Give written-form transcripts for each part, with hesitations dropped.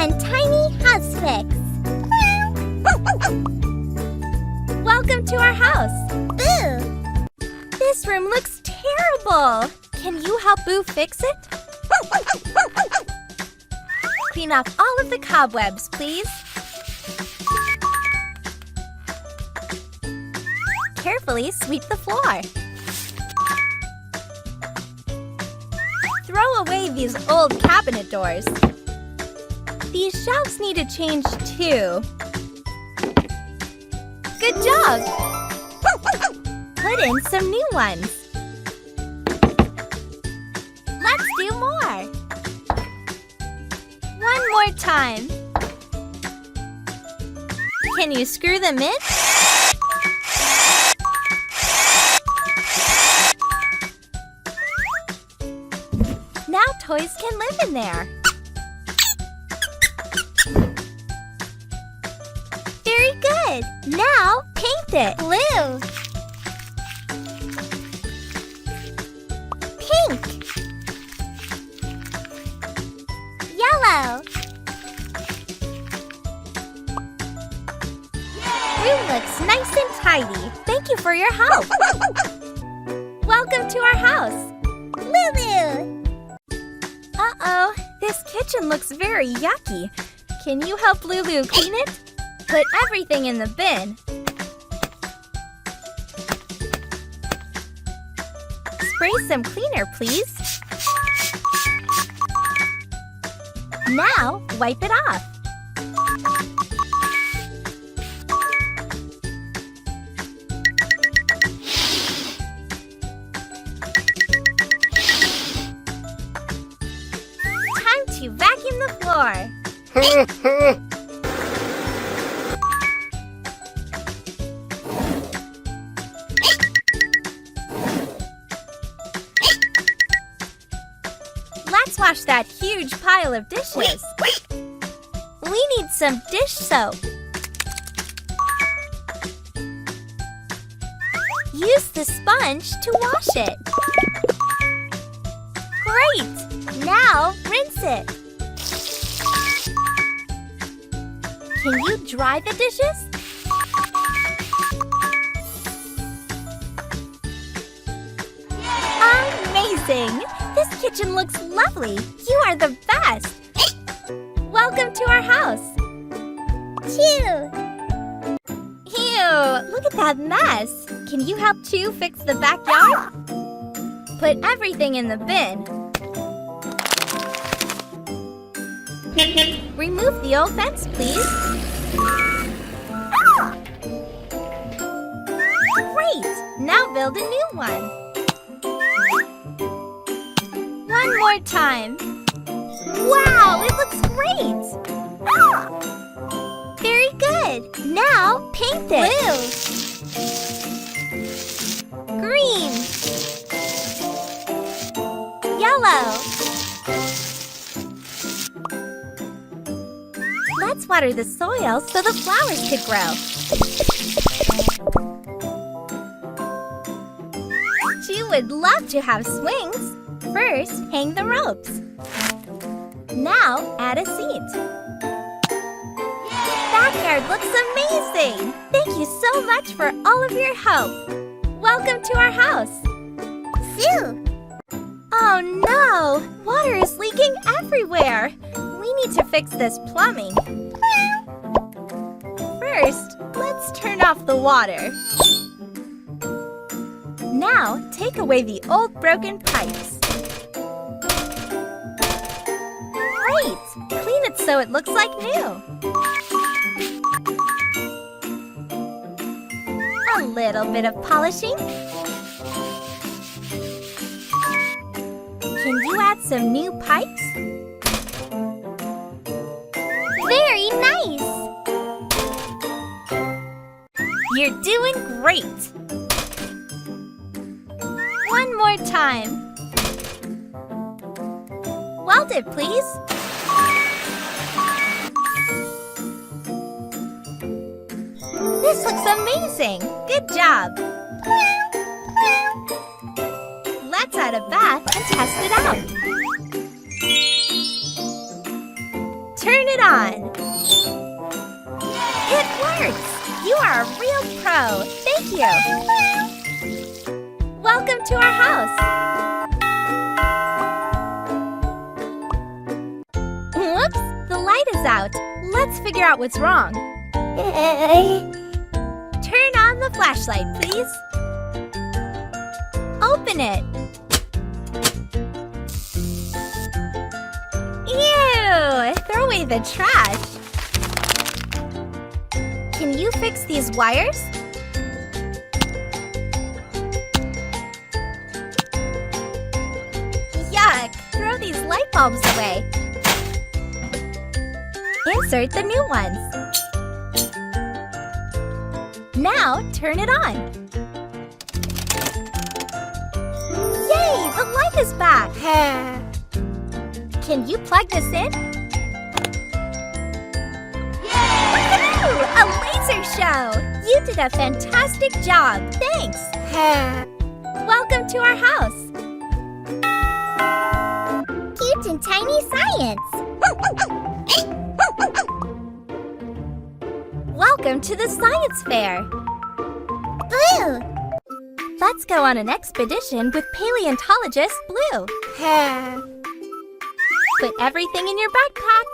and tiny house fix. Welcome to our house. Boo! This room looks terrible. Can you help Boo fix it? Clean off all of the cobwebs, please. Carefully sweep the floor. Throw away these old cabinet doors. These shelves need a change too. Good job! Put in some new ones. Let's do more. One more time. Can you screw them in? Now toys can live in there. Very good. Now paint it. Blue. Pink. Yellow. Room looks nice and tidy. Thank you for your help. Welcome to our house. Lulu. Uh-oh, this kitchen looks very yucky. Can you help Lulu clean it? Put everything in the bin. Spray some cleaner, please. Now, wipe it off. To vacuum the floor. Let's wash that huge pile of dishes. We need some dish soap. Use the sponge to wash it. Great! Now rinse it. Can you dry the dishes? Amazing! This kitchen looks lovely. You are the best. Welcome to our house. Choo! Ew! Look at that mess. Can you help Choo fix the backyard? Put everything in the bin. Remove the old fence, please. Great! Now build a new one. One more time. Wow, it looks great! Very good. Now paint it. Blue. Green. Yellow. Let's water the soil so the flowers could grow. Choo would love to have swings. First, hang the ropes. Now, add a seat. Backyard looks amazing! Thank you so much for all of your help. Welcome to our house. Phew! Oh no! Water is leaking everywhere. We need to fix this plumbing. First, let's turn off the water. Now, take away the old broken pipes. Great! Clean it so it looks like new. A little bit of polishing. Can you add some new pipes? Very nice! You're doing great! One more time. Weld it, please. This looks amazing! Good job! Let's add a bath and test it out. Turn it on. It works! You are a real pro. Thank you. Welcome to our house. Whoops, the light is out. Let's figure out what's wrong. Turn on the flashlight, please. Open it. Ew! Throw away the trash. Can you fix these wires? Yuck! Throw these light bulbs away. Insert the new ones. Now, turn it on. Yay! The light is back! Can you plug this in? Woohoo! A laser show! You did a fantastic job! Thanks! Welcome to our house! Cute and tiny science! Welcome to the science fair! Blue! Let's go on an expedition with Paleontologist Blue. Put everything in your backpack.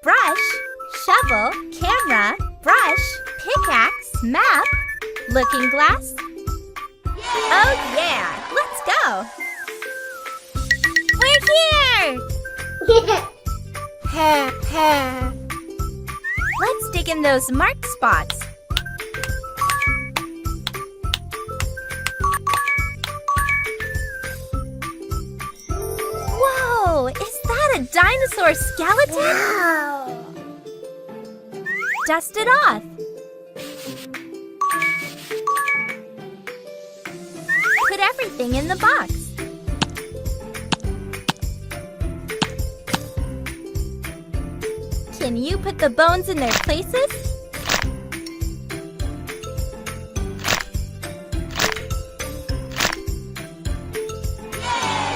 Brush, shovel, camera, brush, pickaxe, map, looking glass. Oh yeah! Let's go! We're here! Let's dig in those marked spots. Whoa! Is that a dinosaur skeleton? Wow! Dust it off. Put everything in the box. Can you put the bones in their places?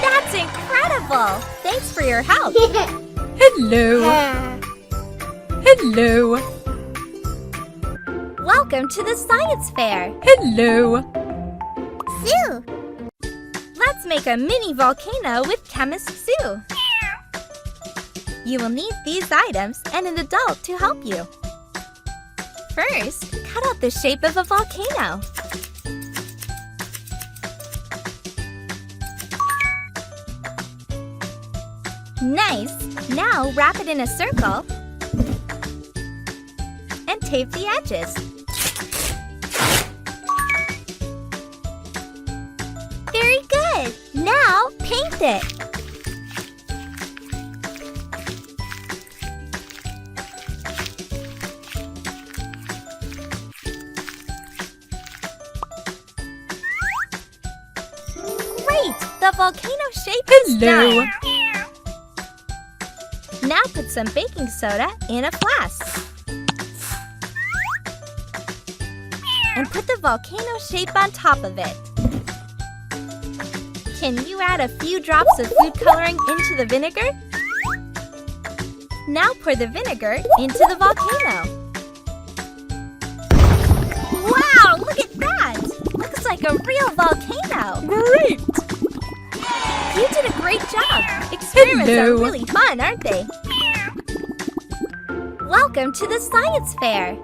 That's incredible! Thanks for your help. Hello. Hello. Welcome to the science fair. Hello. Sue! Let's make a mini volcano with Chemist Sue. You will need these items and an adult to help you. First, cut out the shape of a volcano. Nice! Now wrap it in a circle and tape the edges. Very good! Now paint it. The volcano shape is done. Now put some baking soda in a flask. And put the volcano shape on top of it. Can you add a few drops of food coloring into the vinegar? Now pour the vinegar into the volcano. Wow, look at that! Looks like a real volcano. Great! You did a great job! Experiments are really fun, aren't they? Welcome to the science fair!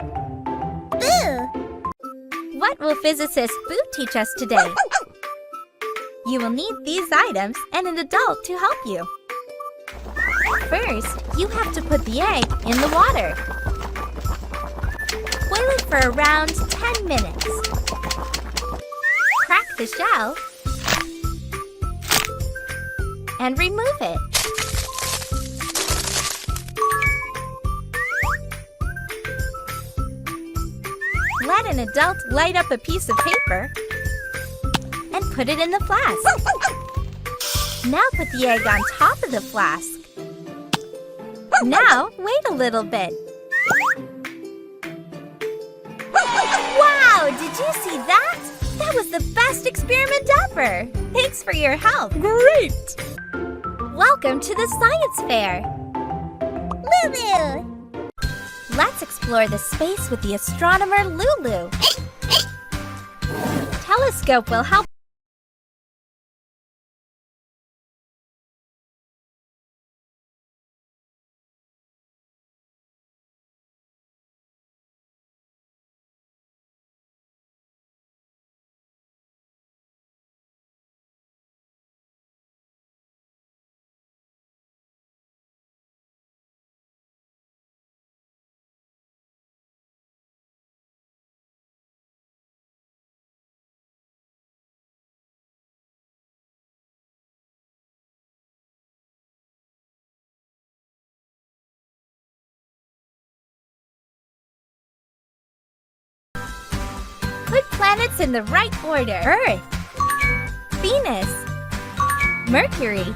Boo! What will physicist Boo teach us today? You will need these items and an adult to help you. First, you have to put the egg in the water. Boil it for around 10 minutes. Crack the shell and remove it. Let an adult light up a piece of paper and put it in the flask. Now put the egg on top of the flask. Now wait a little bit. Wow! Did you see that? That was the best experiment ever! Thanks for your help! Great! Welcome to the science fair! Lulu! Let's explore the space with the astronomer Lulu. Telescope will help. Put planets in the right order. Earth, Venus, Mercury,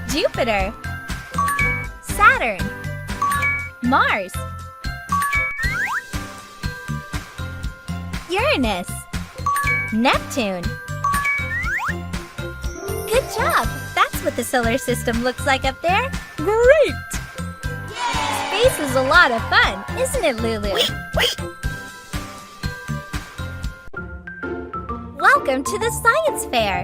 Jupiter, Saturn, Mars, Uranus, Neptune. Good job! That's what the solar system looks like up there. Great! Space is a lot of fun, isn't it, Lulu? Welcome to the science fair.